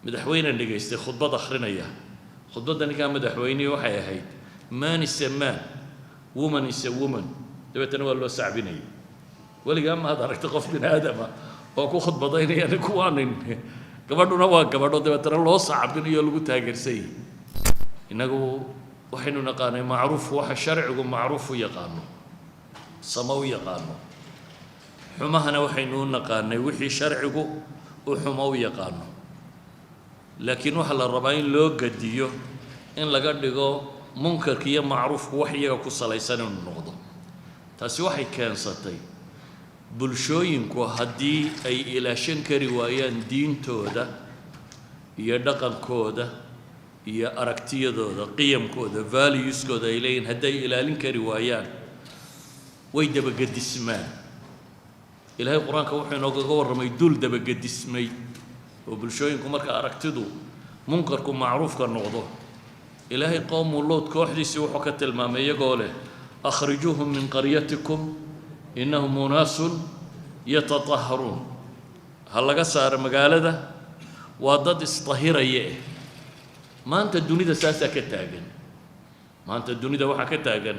madaxweyne dhageystay khudbad akhrinaya khudbadani ka madaxweyne waxay ahayd man is a man woman is a woman dabeetana waa loo sacbinayay waligaa ma aragtay qof bin aadama oo ku khudbadaynaya kuwaanin gabadhuna waa gabadho dabeetana loo sacbinayo lagu taageersay inagu waxaynu naqaanay macruuf waxa sharcigu macruuf u yaqaano samaw yaqaano xumahana waxaynu naqaanay wixii sharcigu u xumo u yaqaano laakiin waxa la rabaa in loo gadiyo in laga dhigo munkarka iyo macruufku wax iyaga ku salaysan inuu noqdo taasi waxay keensatay bulshooyinku haddii ay ilaashan kari waayaan diintooda iyo dhaqankooda iyo aragtiyadooda qiyamkooda valueskooda ay leeyihiin hadday ilaalin kari waayaan way dabagedismaan ilaahay qur-aanka wuxuu inoogaga warramay dul dabagedismay oo bulshooyinku marka aragtidu munkarku macruufka noqdo ilaahay qowmu luud kooxdiisii wuxuu ka tilmaamay iyagoo leh akhrijuuhum min qaryatikum innahum unaasun yatatahharuun ha laga saaro magaalada waa dad isdahiraya maanta dunida saasaa ka taagan maanta dunida waxaa ka taagan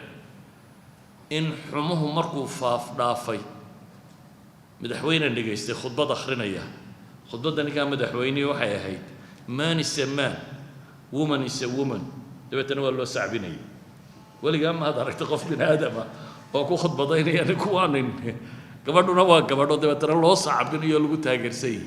in xumuhu markuu dhaafay madaxweyne dhageystay khudbad akhrinaya khudbadani ka madaxweyne waxay ahayd man is a man woman is a woman dabeetana waa loo sacbinayay waligaa ma aragtay qof bin aadama oo ku khudbadaynaya kuwaanin gabadhuna waa gabadho dabeetana loo sacbinayo lagu taageersay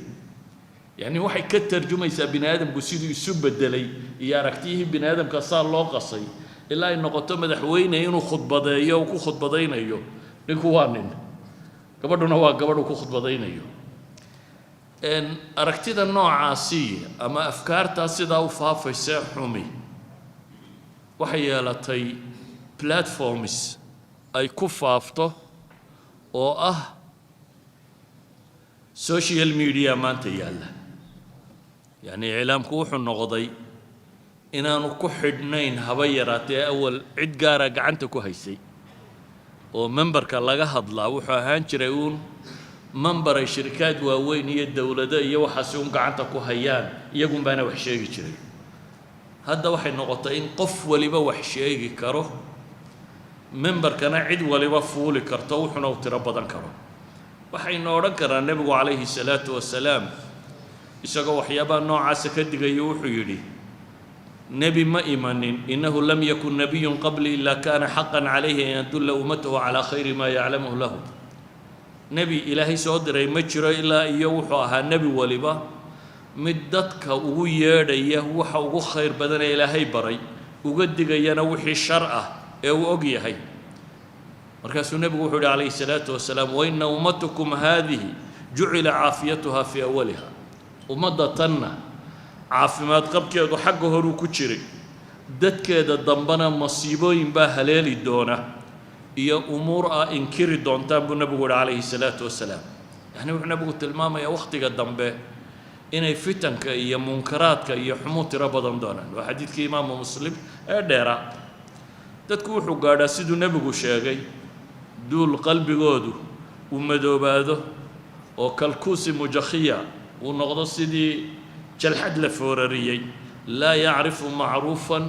يعني waxay ka tarjumaysaa bini aadamku siduu isu bedelay iyo aragtiyihii bini aadamka saa loo qasay ilaa ay noqoto madaxweyne inuu khudbadeeyo ku khudbadaynayo ninku waa nin gabadhuna waa gabadhu ku khudbadaynayo aragtida noocaasi ama afkaarta sidaa u faafaysa xumi waxay yeelatay platforms ay ku faafto oo ah social media maanta yaalla يعني إعلامك وحنا نقضي إن أنا كحدنين هبيرات أول عد جارة قعنت كهيسي ومنبر كلاجة هضلا وحهان شريون منبر الشركات ووين هي الدولة ده يوحسون قعنت كهيان يقوم بنا وحشيء شري هذا واحد نقطتين قف ولي بوحشيء كره منبر كان عد ولي بفول كرتو وحنا وتربضن كره وحين نوركر النبي عليه الصلاة والسلام isagoo waxyaabaha noocaasa ka digayo wuxuu yidhi nebi ma imanin innahu lam yakun nabiyun qabli ilaa kaana xaqan calayhi an yadulla ummatahu calaa khayri maa yaclamuhu lahu nebi ilaahay soo diray ma jiro ilaa iyo wuxuu ahaa nebi waliba mid dadka ugu yeedhaya waxa ugu khayr badan ee ilaahay baray uga digayana wixii shar ah ee uu og yahay markaasuu nebigu wuxuu yidhi calayhi salaatu wasalaam waina ummatukum haadihi jucila caafiyatuha fii awaliha ummadda tanna caafimaad qabkeedu xagga horuu ku jiray dadkeeda dambana masiibooyin baa haleeli doona iyo umuur ah inkiri doontaan buu nabigu yidhi calayhi salaatu wasalaam yani wuxuu nabigu tilmaamayaa wakhtiga dambe inay fitanka iyo munkaraadka iyo xumu tiro badan doonaan waa xadiidkii imaamu muslim ee dheera dadku wuxuu gaadhaa siduu nebigu sheegay duul qalbigoodu uu madoobaado oo kalkuusi mujakhiya ونقضى سيدي جلحد لفورريي لا يعرف معروفا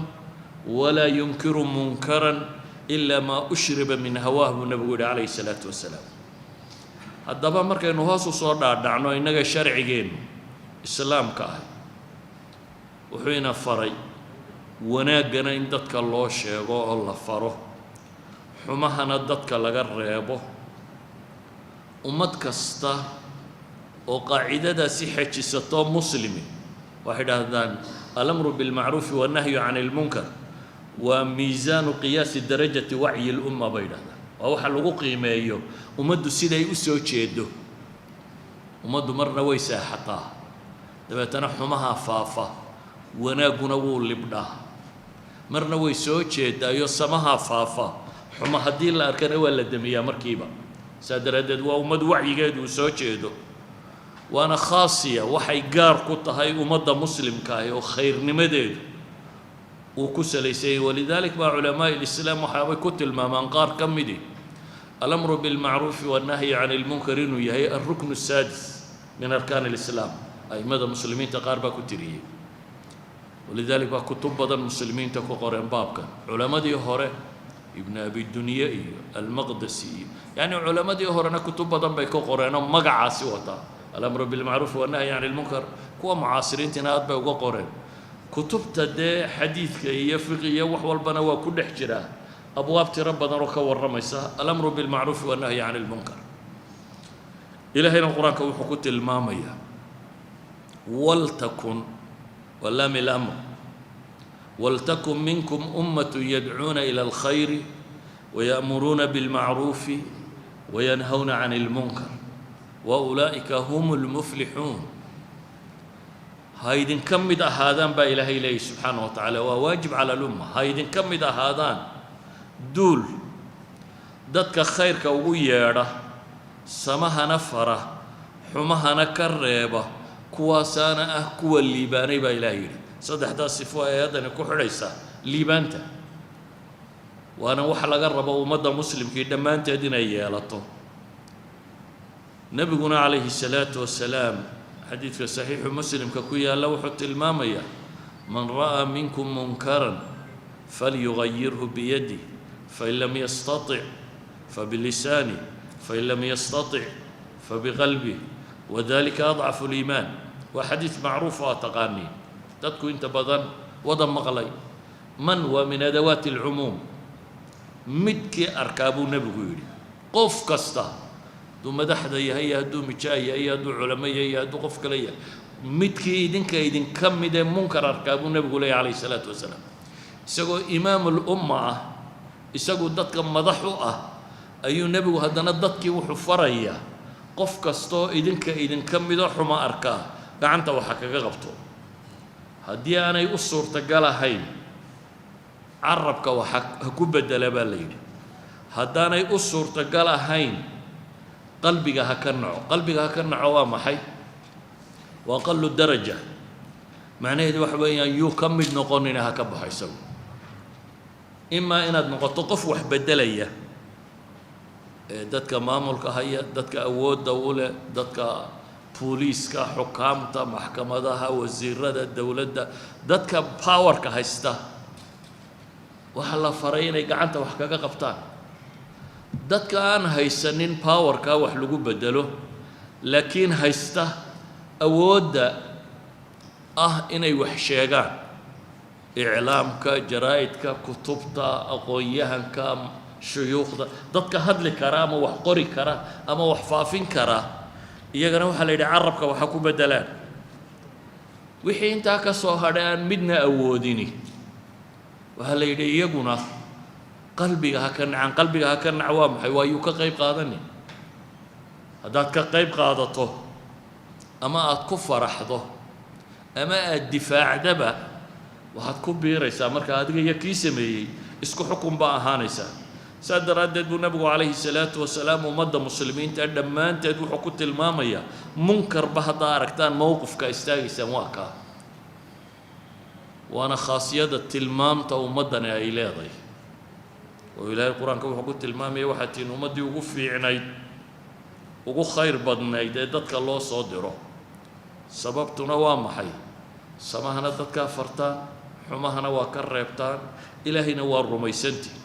ولا ينكر منكرا إلا ما أشرب من هواه النبي عليه الصلاة والسلام الدبا مركا إنه هاسو صور دعنو إنك شرعيين إسلام كاهي وحين فري وناقنا إن دتك الله شيغو الله فرو حمهنا دتك لغا ريبو ومدكستا وقاعدة صحة ستو مسلمي واحد هذان الأمر بالمعروف والنهي عن المنكر وميزان قياس درجة وعي الأمة بينها وهو حلقو قيمة أيو ومدو سيدا يؤسو تشيدو ومدو مرنا ويسا حقا دابا تنحمها فافا وناقنا ولبنا مرنا ويسو تشيدا يسمها فافا حما هدين الأركان ولا دمية مركيبة سادر هدد ومدو وعي قيدو سو تشيدو وأنا خاصية وحي قار قطة هاي ومدى مسلم كاي وخير نمدد وكسليسي ولذلك مع علماء الإسلام وحاوي كتل ما من قار كمدي الأمر بالمعروف والنهي عن المنكر هي الركن السادس من أركان الإسلام أئمة المسلمين تقاربا كتيرية ولذلك كتب بدن المسلمين تكو قرين بابك علماء دي هوري ابن أبي الدنيا المقدسي يعني علماء دي هورنا كتب بدن بيكو قرين مقع سوتا الأمر بالمعروف والنهي عن المنكر كوا معاصرين تناد بيكو قرين كتب تدي حديث كي فقهية وحول بنوا كل حجرة أبواب تربنا ركا والرميسة الأمر بالمعروف والنهي عن المنكر إلى هنا القرآن كوحكوت المامية ولتكن واللام الأمر ولتكن منكم أمة يدعون إلى الخير ويأمرون بالمعروف وينهون عن المنكر وأولئك هم المفلحون هايدن كمد هذان با إله إليه سبحانه وتعالى وواجب على الأمة هايدن كمد هذان دول دتك خير كويرة سمها نفرة حمها نكربة كواسانا كوا الليباني با إله إليه صدح دا صفوها يدن كحريسا ليبانتا وأنا وحلا قرب ومدى مسلم كي دمان تدين أيالته نبينا عليه الصلاة والسلام حديث صحيح مسلم ككويا لوحة المامية من رأى منكم منكرا فليغيره بيده فإن لم يستطع فبلسانه فإن لم يستطع فبقلبه وذلك أضعف الإيمان وحديث معروف وتقاني تذكر أنت بدن وضم مغلي من ومن أدوات العموم مدك أركاب نبي قف كستا دو مدحدا هي دو مجاي هي دو علماء هي دو قف كليه مدكي إذن كم مدى منكر أركاب النبي عليه الصلاة والسلام isagoo imaamul umma ah isagu dadka madax u ah ayuu nabigu hadana dadkii wuxuu farayaa qof kasto idin kamida xuma arka gacanta waxa kaga qabto hadii aanay u suurta galahayn arabka waxa ku bedela baa leeyahay hadaanay u suurta galahayn qalbiga ha ka naco waa maxay waa qallu daraja macnaheedu waxa weeyaan yuu kamid noqonina ha ka baxayso إما إن نقطة قف وحبدلية دتك مامل كهيا دتك أود دولة دتك بوليس كحكام تا محكمة ده وزير ده الدولة ده دتك باور كهستا وحلا فرين يقعنت وحكاك قبطان دتك أنا هيسنين باور كوحلو بدله لكن هيستا أود إني وحشيغان إعلامك جرائدك كتبك أقوياهنك شيوخك ضدك هدل كرامة وحقري كرا أما وحفافين كرا يجنا وحلا يعربك وحكو بدلان وحين تاك صهران مدنا أوديني وهلا يجنا قلبي هكذا عن قلبي هكذا عوام حيوايوك قيب قادني هذاك قيب قادته أما أتكفر أحظه أما الدفاع دبا waxaad ku biiraysaa marka adiga iyo kii sameeyay isku xukun ba ahaanaysaa saadaradeed buu nabigu calayhi salaatu wasalaam ummadda muslimiinta dhammaanteed wuxuu ku tilmaamayaa munkar ba haddaa aragtaan mowqifka istaagaysaan waa kaa waana khaasiyada tilmaamta ummaddani ay leedahay oo ilaahay qur-aanka wuxuu ku tilmaamaya waxaa tiin ummaddii ugu fiicnayd ugu khayr badnayd ee dadka loo soo diro sababtuna waa maxay samahana dadkaa fartaan xumahana waa ka reebtaan ilaahayna waa rumaysantii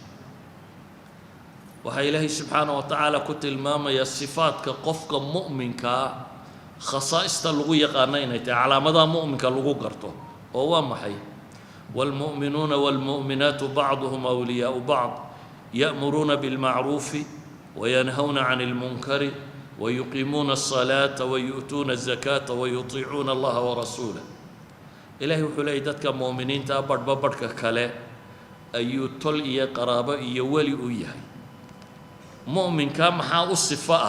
waxaa ilaahay subxaanahu wa tacaala ku tilmaamayaa sifaadka qofka mu'minkaa khasaa'ista lagu yaqaana inay tahay calaamadaha mu'minka lagu garto oo waa maxay waalmu'minuuna waalmu'minaatu bacduhum awliyaau bacd ya'muruuna bilmacruufi wayanhawna cani ilmunkari ويقيمون الصلاة ويؤتون الزكاة ويطيعون الله ورسوله إلهي وحلي دتك مؤمنين تابر ببرك كلا أيو تل إيا قرابة إيا ولي إياه مؤمن كام حاو الصفاء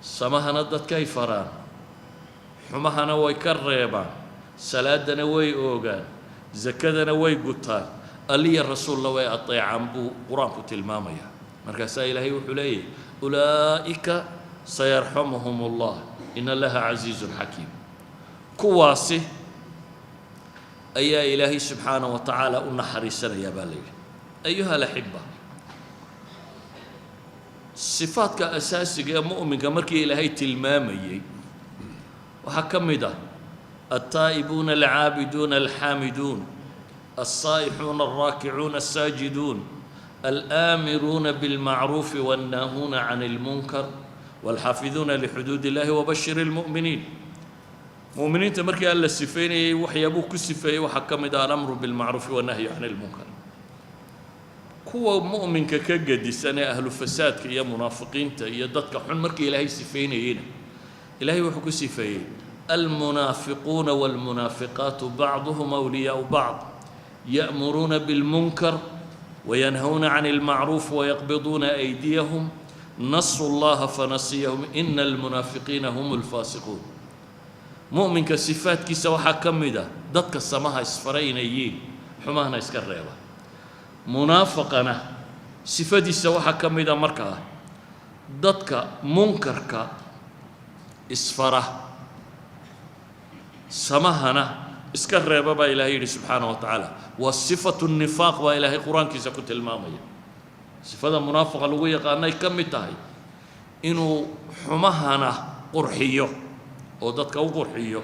سماهنا دتك يفران حماهنا ويكريبان صلاة وي أوغان زكاة وي قطان ألي الرسول الله ويأطيع عنبو قرآن كتلمامية مركز إلهي وحلي أولئك سيرحمهم الله إن الله عزيز حكيم كواسي أي إلهي سبحانه وتعالى أنحرسنا يا بالي أيها الأحبة صفات كأساسية مؤمن كمركي إلهي تلمامي وحكمده التائبون العابدون الحامدون الصائحون الراكعون الساجدون الآمرون بالمعروف والناهون عن المنكر والحافظون لحدود الله وبشر المؤمنين. مؤمنين تمركي ألا السفيني وحيابوك السفيني وحكمده الأمر بالمعروف والنهي عن المنكر. كوا مؤمن كجد سنة أهل فساد يا منافقين يدتك حن مركي إلهي سفيني هنا إلهي وحكو سفيني المنافقون والمنافقات بعضهم أولياء بعض يأمرون بالمنكر وينهون عن المعروف ويقبضون أيديهم نصوا الله فنسيهم إن المنافقين هم الفاسقون. مؤمن كصفات كيسا وحكمده دتك السماها اسفرين يين حماهنا اسكريبا. منافقنا صفاتي سوا حكمده مركا دتك منكرك اسفره سماهنا اسكريبا با إلهي سبحانه وتعالى. والصفة النفاق با إلهي قرآن كيسا كنت المامية صفة المنافقة لغوية قالنا يكمتها إنه حماهنا قرحيو oo dadka u qurxiyo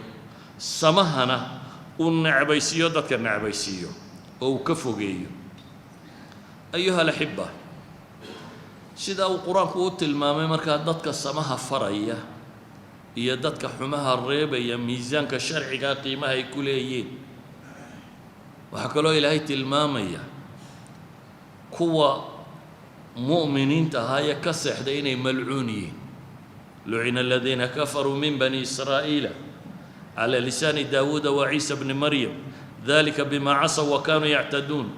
samahana u nacbaysiyo dadka nacbaysiyo oo ka fogeeyo. ayuha alahibba sida uu quraanku u tilmaamay marka dadka samaha faraya iyo dadka xumaha reebaya miisaanka sharciga qiimaha ay ku leeyeen waxa kale oo ilaahay tilmaamaya kuwa mu'miniinta haya ka seexday inay malcuuniyiin. لعن الذين كفروا من بني إسرائيل على لسان داود وعيسى بن مريم ذلك بما عصوا وكانوا يعتدون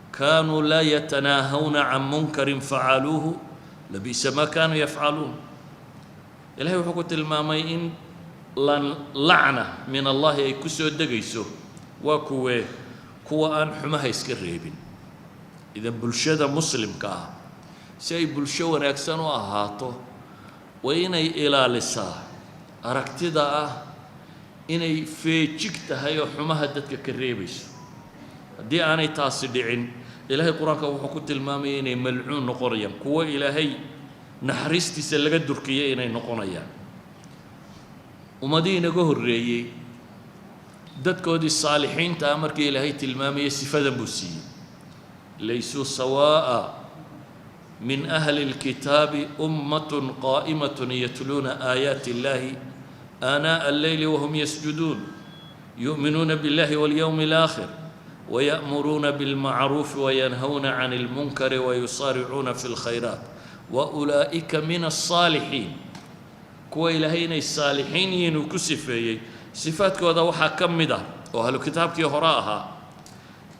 كانوا لا يتناهون عن منكر فعلوه لبئس ما كانوا يفعلون. إلهي وحكوت المامين لعنة من الله أي كسو الدقيسو وكوه كوه أن حمها يسكريبين. إذا بلشدة مسلم كاه سي بلشو ونأكسنوا أهاتو وإني إلى لسا أركتدا إني في شكتها يحمها دتك كريبيس دي أنا تصدعين إلهي قرآنك وحكوت المامي إني ملعون نقريا كوا إلهي نحرستي سلقة دركية إني نقريا ومدينة جهر ريي دتك ودي الصالحين تأمرك إلهي تلمامي صفة بوسي ليسوا سواء من أهل الكتاب أمة قائمة يتلون آيات الله آناء الليل وهم يسجدون يؤمنون بالله واليوم الآخر ويأمرون بالمعروف وينهون عن المنكر ويصارعون في الخيرات وأولئك من الصالحين. كوا إلهين الصالحين ينكسفي صفات كوا دوحا كمدا وأهل الكتاب كي هراها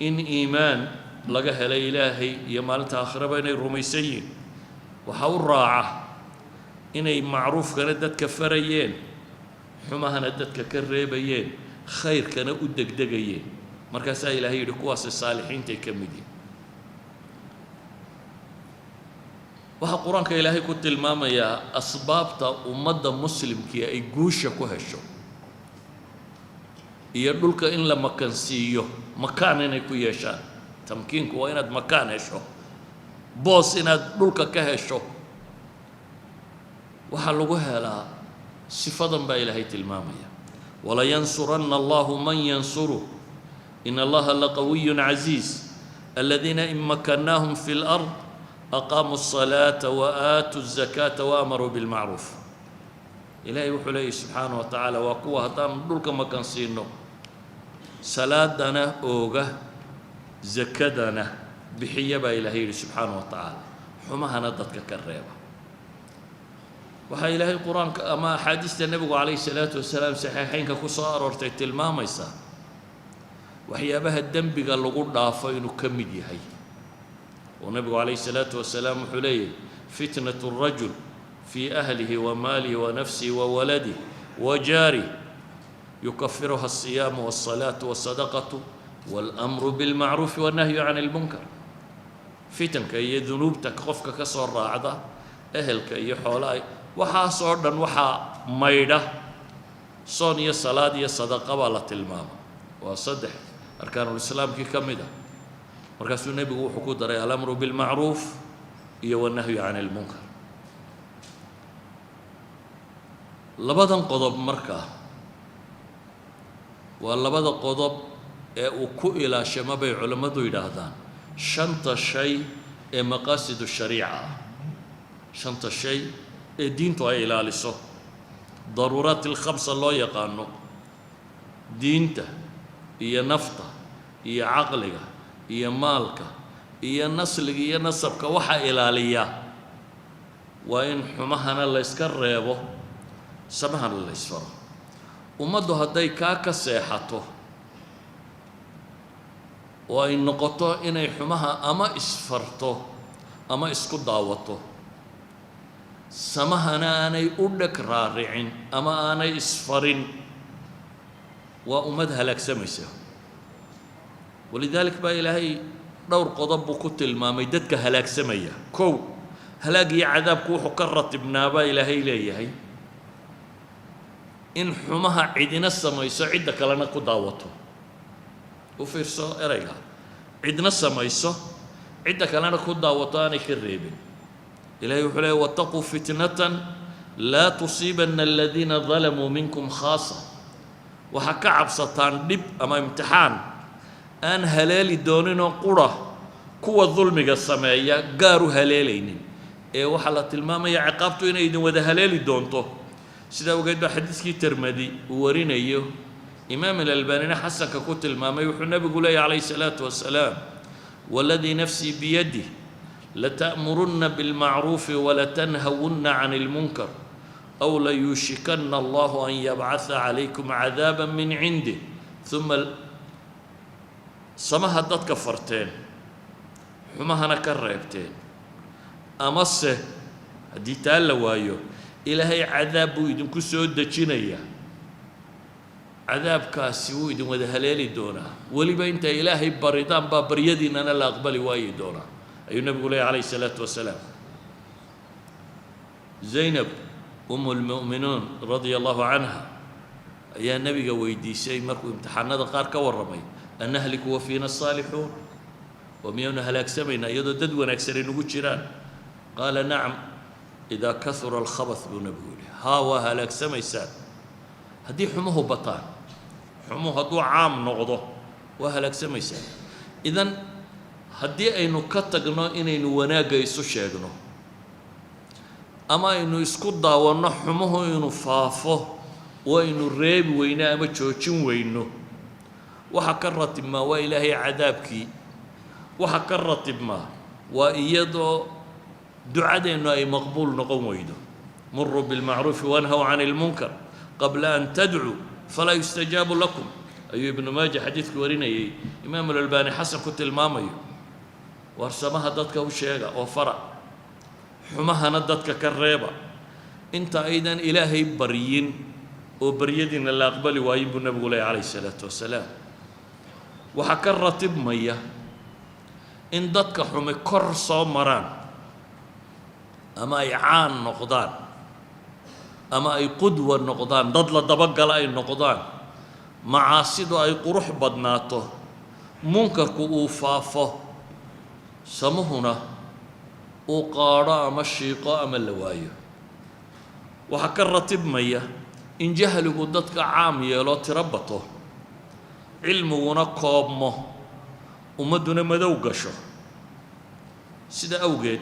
إن إيمان لقاها لإلهي يمالتها آخر بين الرميسيين وحاول راعة إني معروف كانت كفريين حماها ندت كريبيين خير كان أدك دقيين مركز إلهي لكواس الصالحين تكمدين. وها قرآن كإلهي كنت الماما يا أسباب أمد مسلم كي أي جوشة كهشو يدلك إن لما كان سيو مكان إنك يشان تمكينك وإناد مكان هشو بوس إناد دلك كهشو وحلوها لا صفة بإلهي تلمامية ولا ينصرن الله من ينصره إن الله لقوي عزيز الذين إن مكناهم في الأرض أقاموا الصلاة وآتوا الزكاة وأمروا بالمعروف. إلهي وحليه سبحانه وتعالى وقوة تام دلك مكان سينو صلاة دنا أوغه زكاة دنا بحيبة إلهي سبحانه وتعالى حماها ندتك كالريبة. وهي إلهي القرآن أما حديث النبي عليه الصلاة والسلام صحيحين كقصار ورتيت الماميسا وهي بها الدنب قال لقول ضعفين كمدي هي والنبي عليه الصلاة والسلام حليه فتنة الرجل في أهله وماله ونفسه وولده وجاره يكفرها الصيام والصلاة والصدقة والأمر بالمعروف والنهي عن المنكر. فتن كي ذنوبتك خفك كسر راعدة أهلك يحولاي وحا صعدا وحا ميدة صوني الصلاة الصدقة والة المام وصدح أركان الإسلام كي كمدة مركز النبي وحكو دري الأمر بالمعروف والنهي عن المنكر. لبدن قضب مركا واللبدا قضب وكو إلى شمبي علماء يدهدان شنط الشيء مقاصد الشريعة شنط الشيء الدين تو إلى لسه ضرورات الخمسة الله يقانو دينته هي نفطه هي عقلك هي مالك هي نسلك هي نسبك وحا إلالية وإن حمهنا الله يسكريبه سمهنا الله يسفره ومدو هداي كاكا سيحته وإن نقطه إني حمها أما إسفرته أما إسكو داوته سمهنا أني أدك رارعين أما أني إسفرين وأمدها لك سميسه ولذلك با إلهي دور قضب كتل ما ميدتك هلاك سمية كو هلاك عذاب كوحو كرت ابنابا إلهي ليهي إن حمها عدنا السميسة عدك لنا كداوته وفرسو إريها عدنا السميسة عدك لنا كداوتاني كالريبين إلهي وحليه واتقوا فتنة لا تصيبن الذين ظلموا منكم خاصة وحكا عبسطان دب أما امتحان أن هلالي دونينو قرى كوى الظلم السماية قاروا هلالين وحالة الماما يا عقابتو إنا إذن وذا هلالي دونتو سيدا وقيد حديث كي ترمدي ورين أيوه إمام الألباني حسن ككوت الماما يوحو النبي قول عليه الصلاة والسلام والذي نفسي بيده لتأمرن بالمعروف ولتنهون عن المنكر أو ليوشكن الله أن يبعث عليكم عذابا من عنده ثم سماها دad كفرتين حماهنا كريبتين أمسه هدي تالا وايو إلهي عذاب ويدن كسود دجينيا عذاب كاسي ويدن وذا هلالي دونا ولي بينت إلهي بريدان بابريدين أنا لا أقبل واي دونا أي النبي يقول عليه الصلاة والسلام زينب أم المؤمنون رضي الله عنها يا نبي ويدي شيء مركو امتحان هذا قار كورمي أن نهلك وفينا الصالحون وميونا هلاك سمينا يدو ددونا أكسرين وجيران قال نعم إذا كثر الخبث بنبولي هاوا هلاك سميسان هدي حموه بطان حموه هدو عام نغضه وهلاك سميسان إذن هدي أينو كتغنو إنينو وناقا يسو شاقنو أما إنو يسكو داوانا حموه إنو فافو وإنو ريب وينا أما تشوشن وينو وحكرت ما وإلهي عذابك وحكرت ما وإيضو دعاء إنه أي مقبول نقوم ويدو مروا بالمعروف وانهوا عن المنكر قبل أن تدعوا فلا يستجاب لكم أي ابن ماجه حديث ورينا إمام الألباني حسن كنت المامي وارسمها دتك وشيغا وفرع حمها ندتك كالريبة انت أيضا إلهي بريين وبريدنا اللي أقبل وايب النبي عليه الصلاة والسلام وحكرت بمية إن دتك حمي كرصة مران أما يعان نقضان أما أي قدوة نقضان ضدل دبقل أي نقضان معاصد أي قروح بدناته منكر كؤوفافه سمهنا وقارا أما الشيقاء أما اللواية وحكرت بمية إن جهل قدتك عام يلو تربطه علمنا قابمه ومدنا مدوقشه سيدا أوجد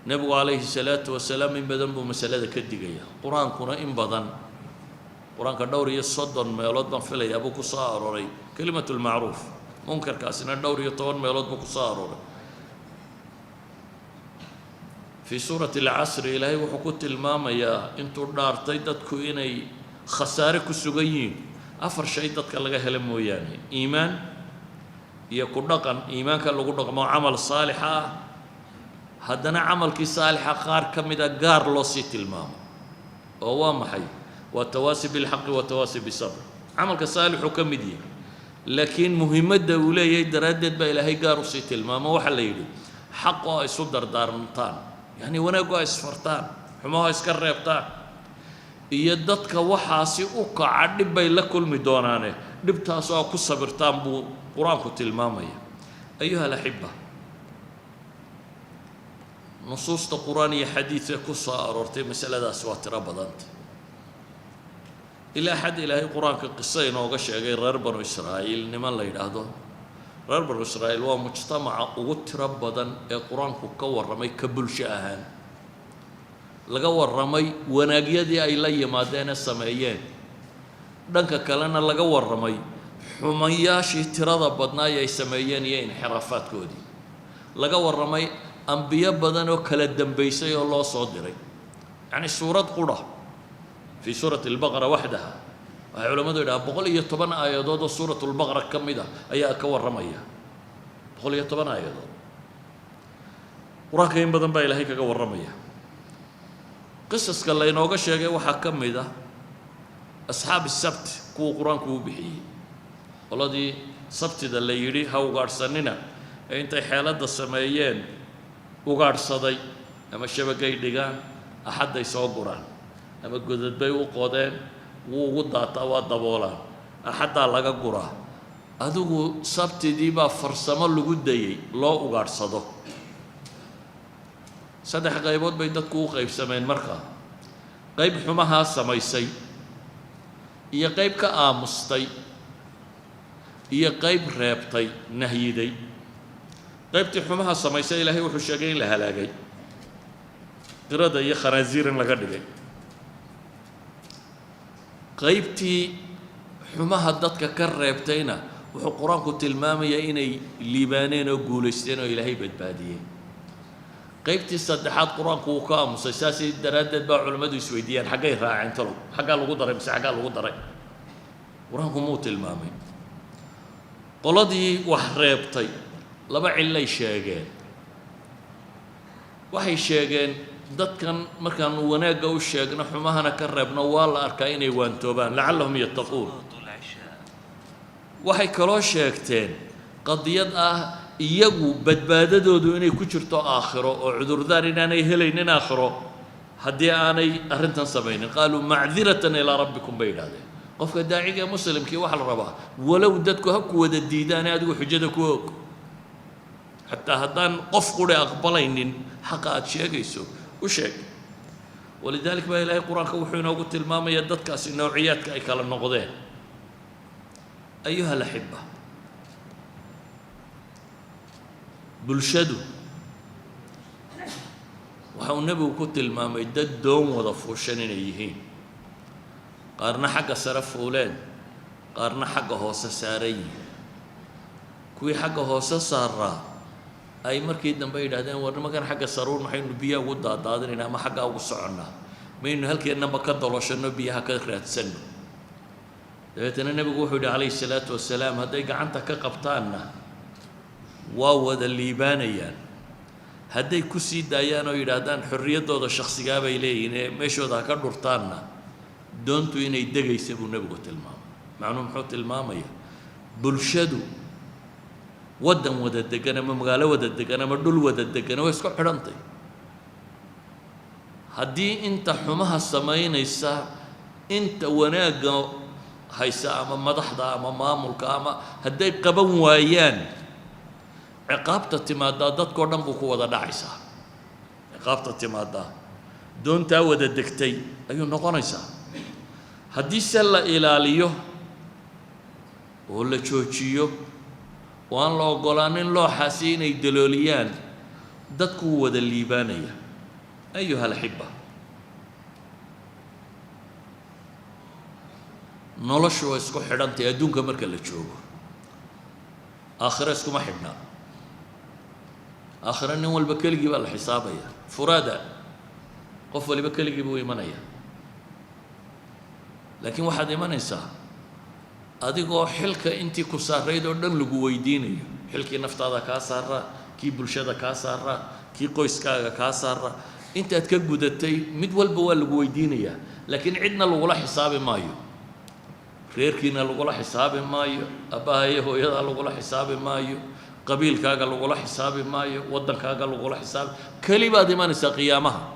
نبي عليه الصلاة والسلام من بدن بمسألة كدقية قرآن كنا إن بدن قرآن كدوري الصدر ما يلود من فلي أبوك صاروري كلمة المعروف منكر كاسنا الدوري يطون ما يلود بك صاروري في سورة العصر إلهي وحكوت الماما يا انتو النار تيدتكو إني خسارك السجيين أفر شيدتك لغا هلم وياني إيمان يكون رقم إيمان كان لغو رقم عمل صالحة هدنا عمل كي صالحة قار كمدا قار لو سيت الماما وهو محي والتواسي بالحق والتواسي بالصبر عمل كصالح وكمدي لكن مهمة دولة يدردد بإلهي قار سيت الماما وحل يدو حقه يصدر دارنتان يعني وناقو اسفرتان حماها اسكريبتان يددك وحاسي اوكا عدب باي لكل مدونانه دبتاسو اكو صبرتان بو قرانكو تلمامية ايها الاحبه نصوص القرآن حديثة كصا أرورتي مسألة ذا سواتر بدنت إلى حد إلهي قرآن كقصة إنه غير غير بنو إسرائيل نمان لا يدهدو غير بنو إسرائيل هو مجتمع وترب بدن القرآن كور رمي كبل شاهن لقوا الرمي وناجيدي أي لي ما دين السمايين دنك كلنا لقوا الرمي حمياشي ترى بدنا يسميين انحرافات كودي لقوا الرمي أنبياء بدن وكلا الدنبيسي الله صادري يعني سورة قرى في سورة البقرة وحدها علماء يقولون بقول يتبنى آيات سورة البقرة كم ده أي أكور رمية بقول يتبنى آيات وراكين بدن باي لهيك أكور رمية قصص كلا ينوقع شيء وحكم ده أصحاب السبت كو قرآن كو بحي والله دي سبت ده اللي يري هاو قارسننا أنت حالات السمايين وقارصدي أما الشبكة يدقان أحد يسوق قرآن أما جدد بي وقودين ووضع توا دبولا أحد على قرآن هذو سبت دي با فرسما لجودي لا وقارصده صدق غيبات بيدك كو غيب سمين مركا غيب حماها سميسي هي غيب كآمستي هي غيب رابطي نهيدي غيب تحماها سميسي إلهي وحشاقين لها لاقي قرادة هي خنازير لغدقي غيبتي حماها دتك كرابتينا وحو قرآنكو تلمامي إني ليبانين وقولستين وإلهي بدباديين قيبتي الصدحات قرآنكو وكاموس أساسي درادد باع علماء السويديين حقا راعين تلو حقا لغو دري بس حقا لغو دري قرآنكو مو تلمامي قلدي وحريبتي لبا علي شاقين waxay sheegeen dadkan markaan wanaaga u sheegno xumahana ka reebno waa la arkaa inay waantoobaan lacallahum yattaquun waxay kaloo sheegteen qadiyad ah iyagu badbaadadoodu inay ku jirto aakhiro oo cudurdaan inaanay helaynin aakhiro haddii aanay arrintan samaynin qaaluu macdiratan ilaa rabbikum bay yidhahdeen qofka daaciga muslimkii waxa la rabaa walow dadku ha ku wada diidaan adigu xujada ku og حتى هدان قف قري أقبلين حقات شيء يسوع وشيء ولذلك ما إلهي القرآن كوحينا وقلت الماما يدتك أسي نوعيات كأيكال النقضين أيها الأحبة بلشدو وحاو النبي وقلت الماما يدد دوم وضفوشنين يهين قارنا حق سرف أولاد قارنا حق هوسا ساري كوي حق هوسا سارا أي مركي دم بعيد هذا ورنا ما كان حق السرور ما حين نبيه ودا دادرنا ما حق أو صعنا ما إنه هالكي إنما كذا ولا شنو بيه كذا سنة لكن النبي يقول عليه الصلاة والسلام هذا يقع أنت كقبطاننا واو هذا اللي يبانيان هذا يكسي ديانا ويرادان حرية هذا الشخص جاب إليه مش هذا كدرتانا دونتو إنه يدقي يسيبوا النبي قلت المام معناه محط المامية بلشدو ودن وددقنا ما مقالة وددقنا ما دول وددقنا ويسكو حرنتي هدي انت حماها السماين يسا انت وناقا هيسا اما مدحضا اما مامولك اما هدي قبن وايان عقابة التمادات كوردن بوكو ودا داعيسا عقابة التمادات دون تا وددقتي ايو نقونيسا هدي سلا إلاليو ولا تشوشيو وأن لو قلانين لو حاسين يدلوليان دتكو ودا الليبانية أيها الأحبة نولشوا اسكو حرانتي أدونك مركا لتشوغو آخر اسكو ما حبنا آخر أنه البكالي جيب الحسابية فرادا قفوا اللي بكالي جيبوا إيمانية لكن واحد إيمان إنسان adigoo xilka intii ku saarayd oo dhan lagu weydiinayo xilkii naftaada ka saara kii bulshada ka saara kii qoyskaaga ka saara intaad ka gudatay mid walba waa lagu weydiinaya laakiin cidna lagu la xisaabi maayo reerkiina lagu la xisaabi maayo abahay hooyada lagu la xisaabi maayo qabiilkaaga lagu la xisaabi maayo wadankaaga lagu la xisaabi kalibaad imanaysa qiyaamaha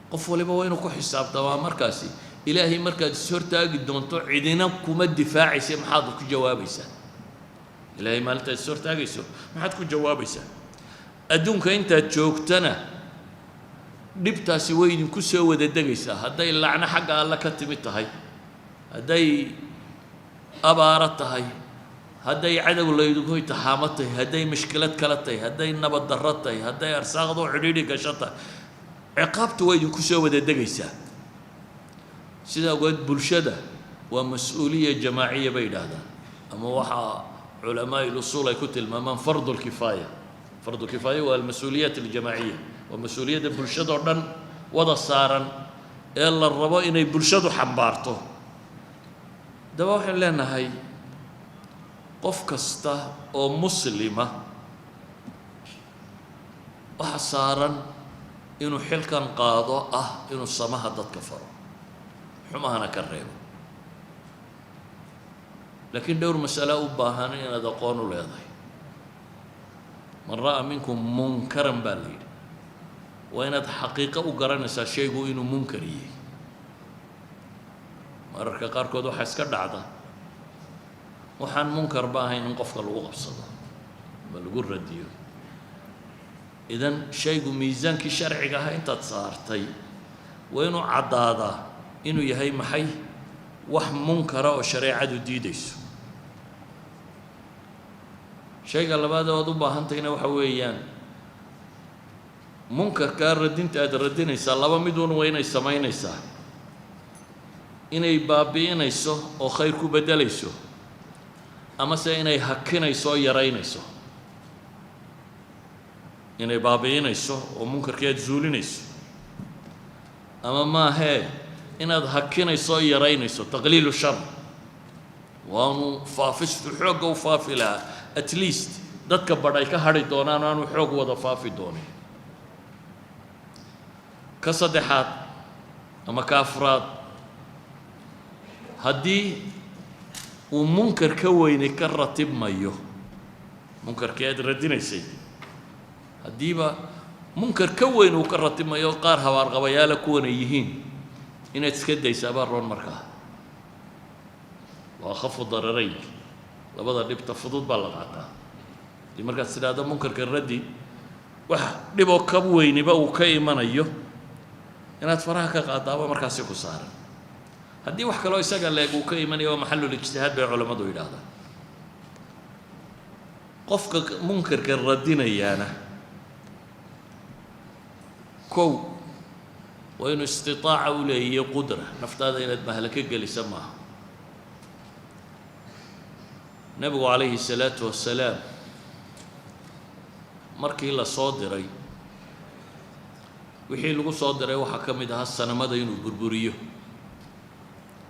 qof waliba waa inuu ku xisaabtamaa markaasi إلهي مركز سورتاج دونتو عدنا كم الدفاع يسمى محاضر كجوابيسا إلهي مالت سورتاج يسوع ما حد كجوابيسا أدونك أنت تشوكتنا dhibtaasi way idinku soo wada degaysaa hadday lacno xagga alla ka timid tahay hadday abaaro tahay hadday cadow laydinku itixaamo tahay hadday mashkilad kala tahay hadday nabad darro tahay hadday arsaaqdoo cidhiidhi gasho tahay ciqaabtu way idinku soo wada degaysaa sidaa ogeed bulshada waa mas-uuliya jamaaciya bay yidhaahdaan ama waxaa culamaa ilusuul ay ku tilmaamaan fardu lkifaaya fardu kifaaya waa almas-uuliyaat aljamaaciya waa mas-uuliyadda bulshadoo dhan wada saaran ee la rabo inay bulshadu xambaarto daba waxaynu leenahay qof kasta oo muslima waxa saaran inuu xilkan qaado ah inuu samaha dadka faro xumahana ka reebo laakiin dhowr mas'alo u baahan inaad aqoon u leedahay man ra'a minkum munkaran baa la yidhi waa inaad xaqiiqo u garanaysaa shaygu inuu munkar yahay mararka qaarkood waxaa iska dhacda waxaan munkar ba ahayn in qofka lagu qabsado ma lagu radiyo idan shaygu miisaankii sharciga ahaa intaad saartay waa inuu caddaadaa inuu yahay maxay wax munkara oo shareecadu diidayso shayga labaad ood u baahantayna waxa weeyaan munkarkaa radinta aad radinaysaa laba miduun waa inay samaynaysaa inay baabi'inayso oo khayr ku beddelayso amase inay hakinayso oo yaraynayso inay baabi'inayso oo munkarkii aad zuulinayso ama maahee inaad hakinayso oo yaraynayso taqliilu shar waanu faafistu xoogga u faafi lahaa at least dadka badh ay ka hadhi doonaan aanu xoog wada faafi doonin ka saddexaad ama ka afraad haddii uu munkar ka weyni ka ratibmayo munkarkii aad radinaysay haddiiba munkar ka weyn uu ka ratibmayo qaar habaarqabayaala kuwan ay yihiin inaad iska daysaa baa roon markaa waa khafu dararayn labada dhibta fudud baa la qaataa haddii markaad tidhaahdo munkarka raddi wax dhiboo ka weyniba uu ka imanayo inaad faraha ka qaadaaba markaasi ku saaran haddii wax kaloo isaga leeg uu ka imanayo waa maxallul ijtihaad bay culammadu yidhaahdaan qofka munkarka radinayaana kow waa inuu istitaaca u leeyahay qudra naftaada inaad mahlaka gelisa maaha nebigu calayhi salaatu wassalaam markii la soo diray wixii lagu soo diray waxaa ka mid ahaa sanamada inuu burburiyo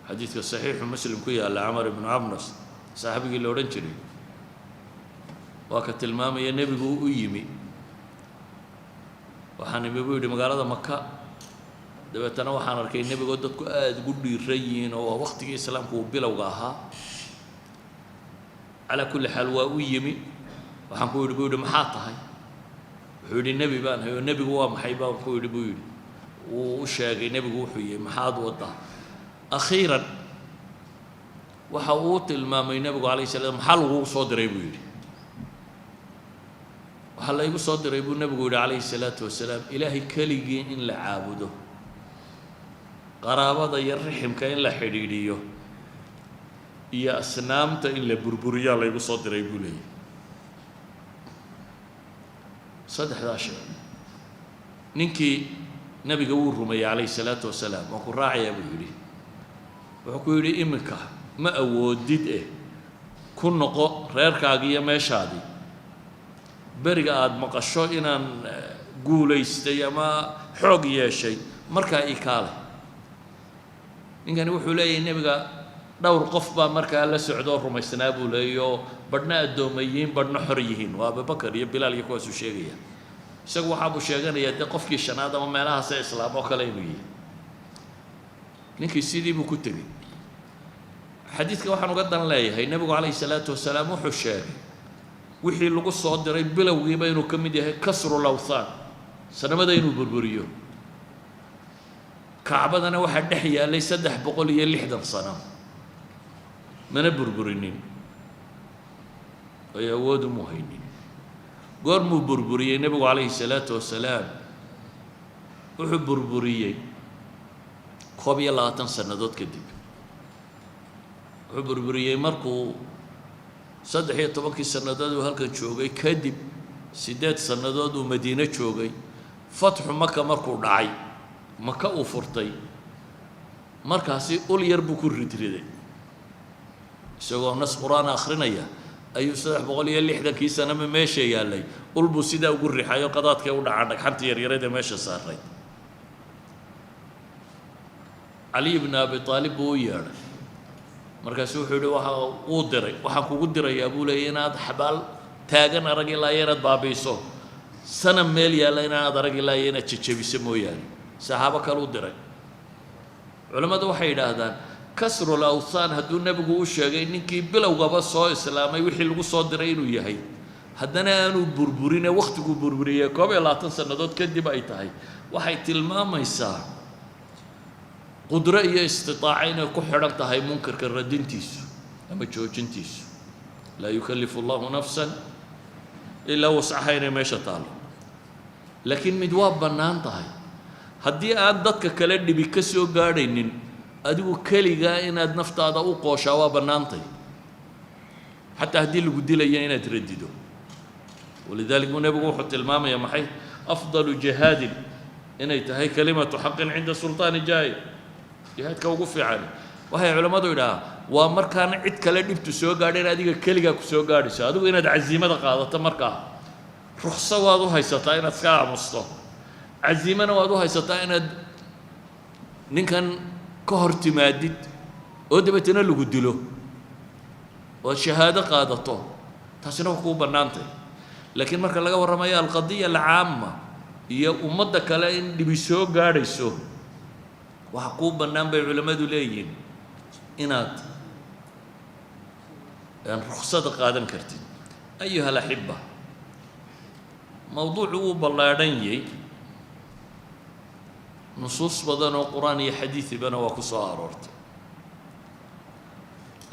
xadiidka saxiixu muslim ku yaalla camar ibnu cabnas saaxibigii la odhan jiray waa ka tilmaamaya nebigu u yimi waxaan imi buu yidhi magaalada maka dabeetana waxaan arkay nebigoo dadku aada ugu dhiiran yihiin oo waqtigii islaamku uu bilowga ahaa calaa kulli xaal waa u yimi waxaan ku yidhi buu yidhi maxaa tahay wuxuu yidhi nebi baan hay oo nebigu waa maxay baan ku yidhi buu yidhi wuu u sheegay nebigu wuxuu yihi maxaad waddaa akhiiran waxa uu tilmaamay nebigu calayhi salaam maxaa lagugu soo diray buu yidhi waxaa laygu soo diray buu nebigu yidhi calayhi salaatu wasalaam ilaahay keligii in la caabudo qaraabada iyo riximka in la xidhiidhiyo iyo asnaamta in la burburiyaa laygu soo diray buu leeyahy saddexdaa shay ninkii nebiga wuu rumeeyey calayhi salaatu wasalaam waan ku raacayaa buu yidhi wuxuu ku yidhi iminka ma awoodid ku noqo reerkaagii iyo meeshaadii beriga aada maqasho inaan guulaystay ama xoog yeeshay markaa ii kaale ninkani wuxuu leeyahay nebiga dhowr qof baa markaa la socdoo rumaysnaa buu leeyay oo badhna addooma yihiin badhna xor yihiin waa abubakar iyo bilaal iyo kuwaasuu sheegaya isagu waxaabuu sheeganayaa dee qofkii shanaad ama meelahaasee islaam oo kale inuu yihi ninkii sidii buu ku tegey xadiidka waxaan uga dan leeyahay nebigu calayhi salaatu wasalaam wuxuu sheegay wixii lagu soo diray bilowgiiba inuu ka mid yahay kasrul awthaan sanamada inuu burburiyo kacbadana waxaa dhex yaallay 360 sano mana burburinin ay awood uma haynin goormuu burburiyey nebigu calayhi salaatu wasalaam wuxuu burburiyey 21 sannadood kadib wuxuu burburiyey markuu 13 sannadood uu halkan joogay kadib 8 sannadood uu Madiina joogay fatxu Maka markuu dhacay Maka uu furtay markaasi ul yar buu ku ridriday isagoo nas quraan akhrinaya ayuu 360 sano meesha yaalay ul buu sidaa ugu rixayo qadaadkay u dhacay dhagxanta yaryarada meesha saaray Ali ibn Abi Talib buu yeeray markaas wuxuu yiri waxa uu diray waxaan kugu dirayaa buu leeyahay inaad xabaal taagan arag ilaa inaad baabiiso sana meel yaala inaad arag ilaa inaad jajabiso mooyaane saxaabo kale u diray culimadu waxay yiraahdaan kasru al-awthan hadduu nabigu u sheegay ninkii bilowgaba soo islaamay wixii lagu soo diray inuu yahay haddana aanu burburine waqtigu burburiyay 21 sannadood kadib ay tahay waxay tilmaamaysaa qudro iyo istitaaca inay ku xidhan tahay munkarka radintiisu ama joojintiisu laa yukallifu Allahu nafsan ilaa wus'aha inay meesha taalo laakiin mid waa bannaan tahay haddii aad dadka kale dhibi ka soo gaadhaynin adigu keligaa inaad naftaada u qooshaa waa bannaantay xataa haddii lagu dilaya inaad radido ولذلك النبي وحو tilmaamaya maxay afdalu jihaadin inay tahay kalimatu xaqin cinda sultaan jaay jihaadka ugu fiican waxay culimadu yidhaahdaan waa markaan cid kale dhibtu soo gaadheen adiga keligaa ku soo gaadhayso adigu inaad casiimada qaadato markaa rukhsa waad u haysataa inaad iska aamusto casiimana waad u haysataa inaad ninkan ka hor timaadid oo dabeetana lagu dilo oo shahaado qaadato taasina wax ku bannaantay laakiin marka laga warramayo alqadiya alcaama iyo ummadda kale in dhibi soo gaadhayso waxa ku bannaan bay culimadu leeyihiin inaad rukhsada qaadan kartid ayuha alaxiba mawduucu wuu ballaadhan yahay nusuus badan oo quraan iyo xadiidibana waa ku soo aroortay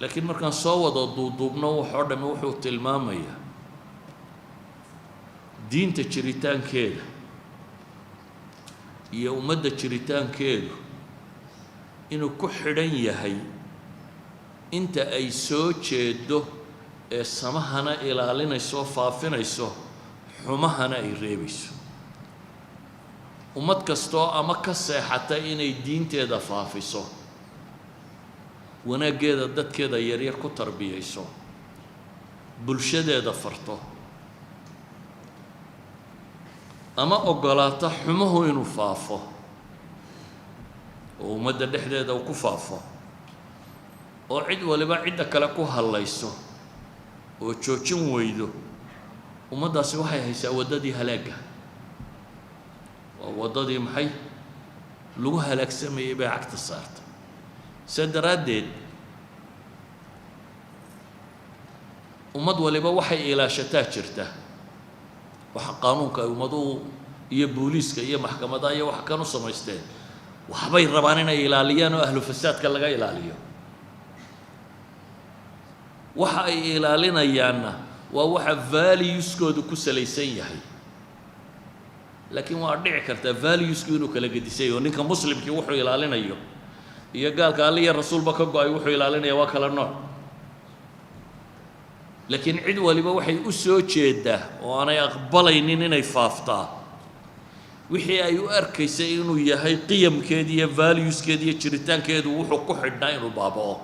laakiin markaan soo wada duuduubno waxoo dhammi wuxuu tilmaamayaa diinta jiritaankeeda iyo ummadda jiritaankeedu inuu ku xidhan yahay inta ay soo jeedo ee samahana ilaalinayso faafinayso xumahana ay reebayso ummad kastoo ama ka seexata inay diinteeda faafiso wanaaggeeda dadkeeda yaryar ku tarbiyayso bulshadeeda farto ama ogolaata xumuhu inuu faafo oo ummadda dhexdeeda uu ku faafo oo cid waliba cidda kale ku hallayso oo joojin weydo ummaddaasi waxay haysaa waddadii halaagga waa waddadii maxay lagu halaagsamayay bay cagta saartay sidaa daraaddeed ummad waliba waxay ilaashataa jirta waxa qaanuunka ay ummaduhu iyo booliiska iyo maxkamadaha iyo wax kan u samaysteen waxbay rabaan inay ilaaliyaan oo ahlu fasaadka laga ilaaliyo waxa ay ilaalinayaanna waa waxa valueskoodu ku salaysan yahay laakiin waa dhici kartaa valuesku inuu kala gedisay oo ninka muslimkii wuxuu ilaalinayo iyo gaalka alle iyo rasuulba ka go-ay wuxuu ilaalinaya waa kala nooc laakiin cid waliba waxay u soo jeedaa oo aanay aqbalaynin inay faaftaa wixii ay u arkaysay inuu yahay qiyamkeeda iyo valueskeeda iyo jiritaankeedu wuxuu ku xidhnaa inuu baaba'o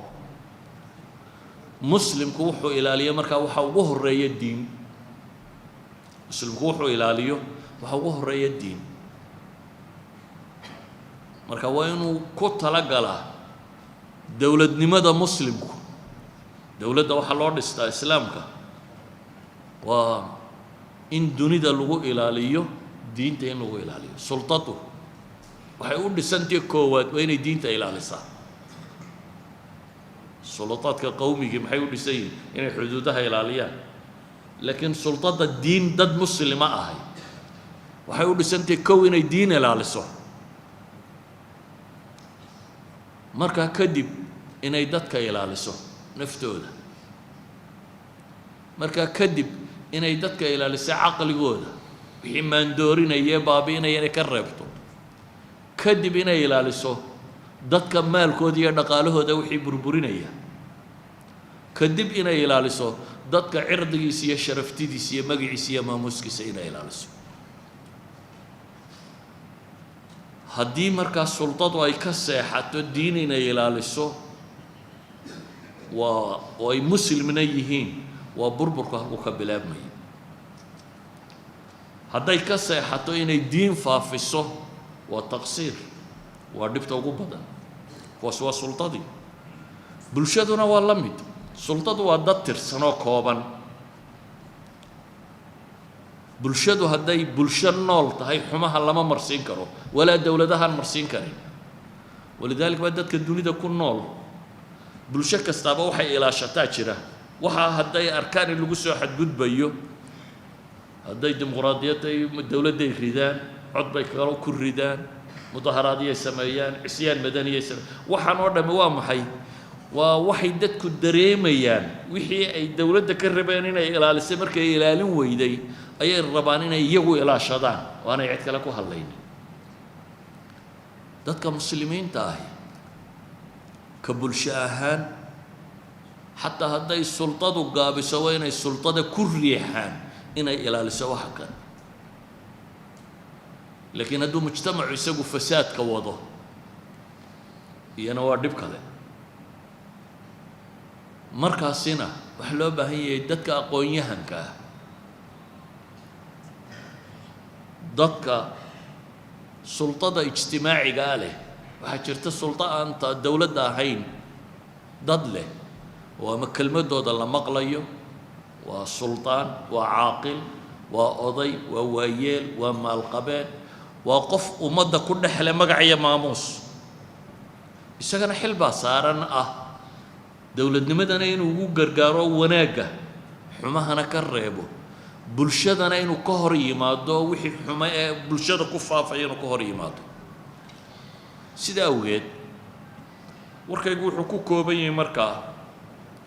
muslimku wuxuu ilaaliyo markaa waxa ugu horeeya diin muslimku wuxuu ilaaliyo waxa ugu horeeya diin marka waa inuu ku talagalaa dowladnimada muslimku dowladda waxaa loo dhistaa islaamka waa in dunida lagu ilaaliyo diinta in lagu ilaaliyo sultadu waxay u dhisantahay koowaad waa inay diinta ilaalisaa sultaadka qowmigii maxay u dhisan yihiin inay xuduudaha ilaaliyaan laakiin sultada diin dad muslima ahay waxay u dhisantahay kow inay diin ilaaliso markaa kadib inay dadka ilaaliso naftooda markaa kadib inay dadka ilaaliso caqligooda wixii maandoorinaya baabi'inaya inay ka reebto kadib inay ilaaliso dadka maalkooda iyo dhaqaalahooda wixii burburinaya kadib inay ilaaliso dadka cirdigiisa iyo sharaftidiisa iyo magaciisa iyo maamuuskiisa inay ilaaliso haddii markaa sultadu ay ka seexato diin inay ilaaliso oo ay muslimna yihiin waa burburku halku ka bilaabmaya hadday ka seexato inay diin faafiso waa taqsiir waa dhibta ugu badan kuwaas waa sultadii bulshaduna waa la mid sultadu waa dad tirsanoo kooban bulshadu hadday bulsho nool tahay xumaha lama marsiin karo walaa dowladahaan marsiin karin walidaalika baa dadka dunida ku nool bulsho kastaaba waxay ilaashataa jira waxaa hadday arkaan in lagu soo xadgudbayo hadday dimuqraadiyadda dowladday ridaan cod bay kalo ku ridaan mudaharaadiyay sameeyaan cisyaan madaniyay sameeyaan waxaan oo dhammi waa maxay waa waxay dadku dareemayaan wixii ay dowladda ka rabeen inay ilaalisay markay ilaalin weyday ayay rabaan inay iyagu ilaashadaan oo aanay cid kale ku hadlaynin dadka muslimiinta ahi ka bulsho ahaan xataa hadday sultadu gaabiso waa inay sultada ku riixaan inay ilaaliso waxa kan laakiin hadduu mujtamacu isagu fasaadka wado iyana waa dhib kale markaasina waxaa loo baahan yahay dadka aqoon-yahanka ah dadka sultada ijtimaacigaa leh waxaa jirta sulto aanta dowladda ahayn dad leh oo ama kelmadooda la maqlayo waa sultaan waa caaqil waa oday waa waayeel waa maalqabeen waa qof ummadda ku dhexle magac iyo maamuus isagana xil baa saaran ah dowladnimadana inuu ugu gargaaro wanaagga xumahana ka reebo bulshadana inuu ka hor yimaado wixii xumo ee bulshada ku faafaya inuu ka hor yimaado sidaa awgeed warkaygu wuxuu ku kooban yahay markaa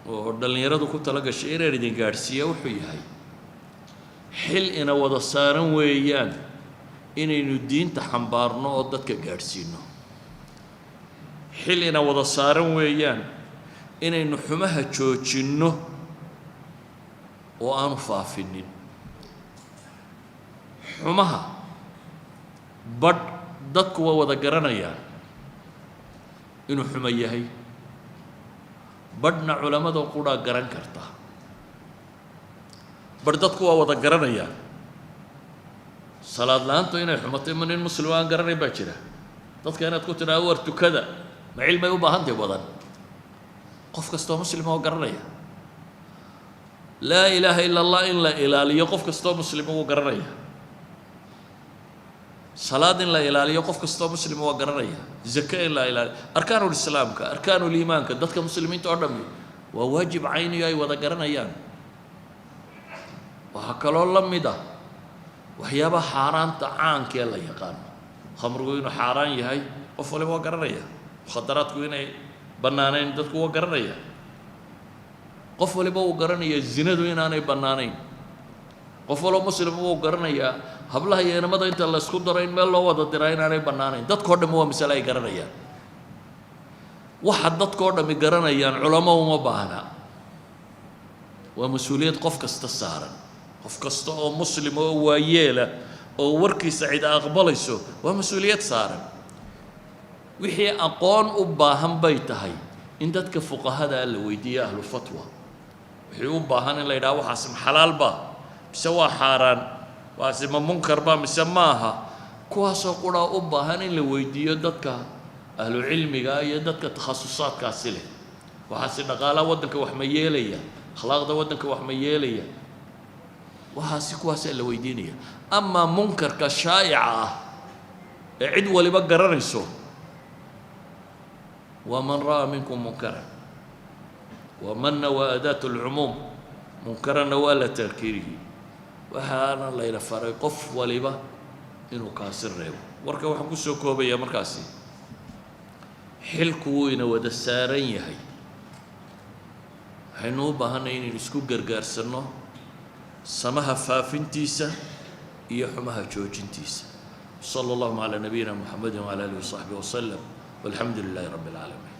oo dhallinyaradu ku tala gashay inaan idin gaadhsiiya wuxuu yahay xil ina wada saaran weeyaan inaynu diinta xambaarno oo dadka gaadhsiino xil ina wada saaran weeyaan inaynu xumaha joojinno oo aanu faafinin xumaha badh dadku waa wada garanayaan inuu xumo yahay badhna culamada qudhaa garan karta badh dadku waa wada garanayaan salaad la-aantu inay xumatay ma nin muslim aan garanayn baa jira dadka inaad ku tidhaahdo war tukada ma cilmay u baahantahy badan qof kastoo muslima oo garanaya laa ilaaha ila allah in la ilaaliyo qof kastoo muslima wuu garanaya salaad in la ilaaliyo qof kastoo muslima waa garanaya zake in la ilaaliyo arkaanulislaamka arkaanuliimaanka dadka muslimiinta oo dhammi waa waajib cayniyo ay wada garanayaan waxaa kaloo la mid ah waxyaabaha xaaraanta caankee la yaqaano khamrigu inuu xaaraan yahay qof waliba waa garanaya mukhadaraadku inay bannaanayn dadku waa garanaya qof waliba uu garanaya zinadu inaanay bannaanayn qof walba muslima wuu garanayaa hablaha iyo inamada inta la isku daro in meel loo wada diraa inaanay bannaanayn dadkao dhammi waa masale ay garanayaan waxa dadkao dhammi garanayaan culamo uma baahna waa mas-uuliyad qof kasta saaran qof kasta oo muslima oo waayeela oo warkiisa cid aqbalayso waa mas-uuliyad saaran wixii aqoon u baahan bay tahay in dadka fuqahada la weydiiyo ahlu fatwa wixii u baahan in la yidhaha waxaas ma xalaal baa mise waa xaaraan waase ma munkar baa mise maaha kuwaasoo qudhaa u baahan in la weydiiyo dadka ahlu cilmiga iyo dadka takhasusaadkaasi leh waxaase dhaqaalaha waddanka wax ma yeelaya akhlaaqda waddanka wax ma yeelaya waxaasi kuwaasaa la weydiinaya amaa munkarka shaa'ica ah ee cid waliba garanayso ومن رأى منكم منكرا ومن وأداة العموم منكرا ولا تذكيره وحانا الله ينفرق قف ولبا إنه كاسر ريو وركا وحكو سوكوبا يا مركاسي حلكو إنه ودسارين يهي حينو بهانا إنه نسكو غرغار سنو سمها فافنتيسا إيا حمها جوجنتيسا صلى الله على نبينا محمد وعلى آله وصحبه وسلم والحمد لله رب العالمين.